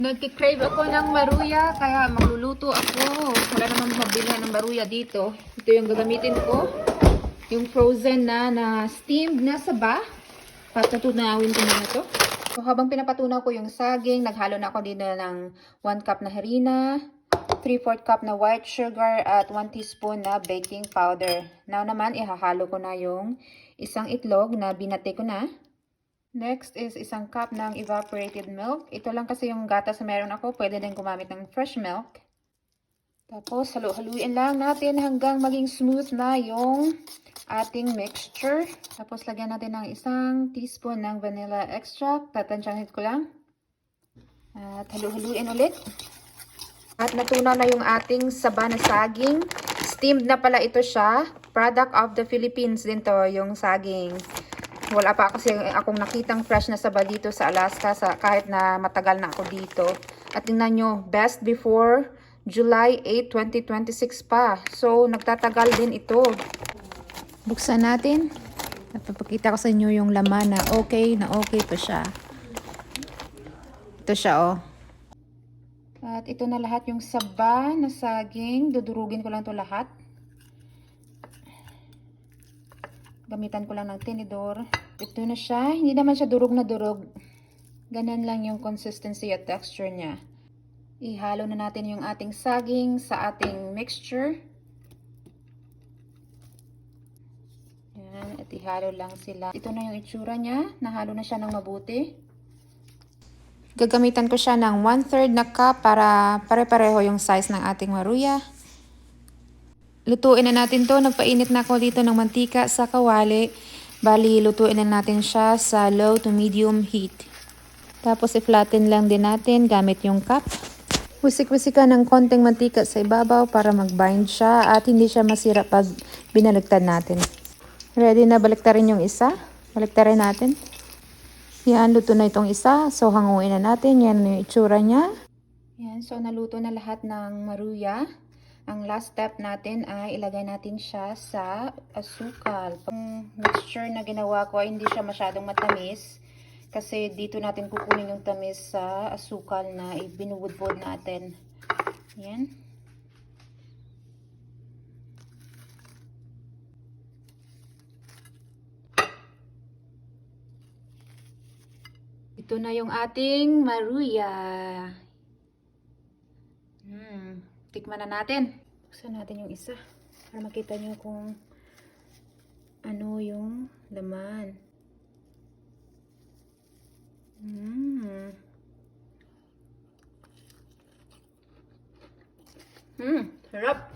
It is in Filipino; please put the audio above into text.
Nagkikrave ako ng maruya, kaya magluluto ako. Wala namang mabili ng maruya dito. Ito yung gagamitin ko. Yung frozen na steamed na saba. Patutunawin ko muna ito. So, habang pinapatunaw ko yung saging, naghalo na ako dito ng 1 cup na harina, 3/4 cup na white sugar, at 1 teaspoon na baking powder. Now naman, ihahalo ko na yung isang itlog na binati ko na. Next is 1 cup ng evaporated milk. Ito lang kasi yung gatas na meron ako. Pwede din gumamit ng fresh milk. Tapos, halu-haluin lang natin hanggang maging smooth na yung ating mixture. Tapos, lagyan natin ng 1 teaspoon ng vanilla extract. Tatansyahin ko lang. At halu-haluin ulit. At natunaw na yung ating saba na saging. Steamed na pala ito siya. Product of the Philippines din to, yung saging. Wala pa kasi akong nakitang fresh na saba dito sa Alaska kahit na matagal na ako dito. At tingnan nyo, best before July 8, 2026 pa. So, nagtatagal din ito. Buksan natin. At papakita ko sa inyo yung laman na okay pa siya. Ito siya, oh. At ito na lahat yung saba na saging. Dudurugin ko lang ito lahat. Gamitan ko lang ng tinidor. Ito na siya. Hindi naman siya durog na durog. Ganun lang yung consistency at texture niya. Ihalo na natin yung ating saging sa ating mixture. Yan. At ihalo lang sila. Ito na yung itsura niya. Nahalo na siya ng mabuti. Gagamitan ko siya ng 1/3 na cup para pare-pareho yung size ng ating maruya. Lutuin na natin to. Nagpainit na ako dito ng mantika sa kawali. Bali, lutuin na natin siya sa low to medium heat. Tapos, i-flatten lang din natin gamit yung cup. Wisik-wisikan ng konting mantika sa ibabaw para mag-bind siya at hindi siya masira pag binaligtad natin. Ready na baliktarin yung isa. Baliktarin natin. Yan, luto na itong isa. So, hanguin na natin. Yan yung itsura niya. Yan, so naluto na lahat ng maruya. Ang last step natin ay ilagay natin siya sa asukal. Ang mixture na ginawa ko ay hindi siya masyadong matamis kasi dito natin kukunin yung tamis sa asukal na ibinubudbod natin. Yan. Ito na yung ating maruya. Tikman na natin. Buksan natin yung isa para makita nyo kung ano yung laman. Sarap.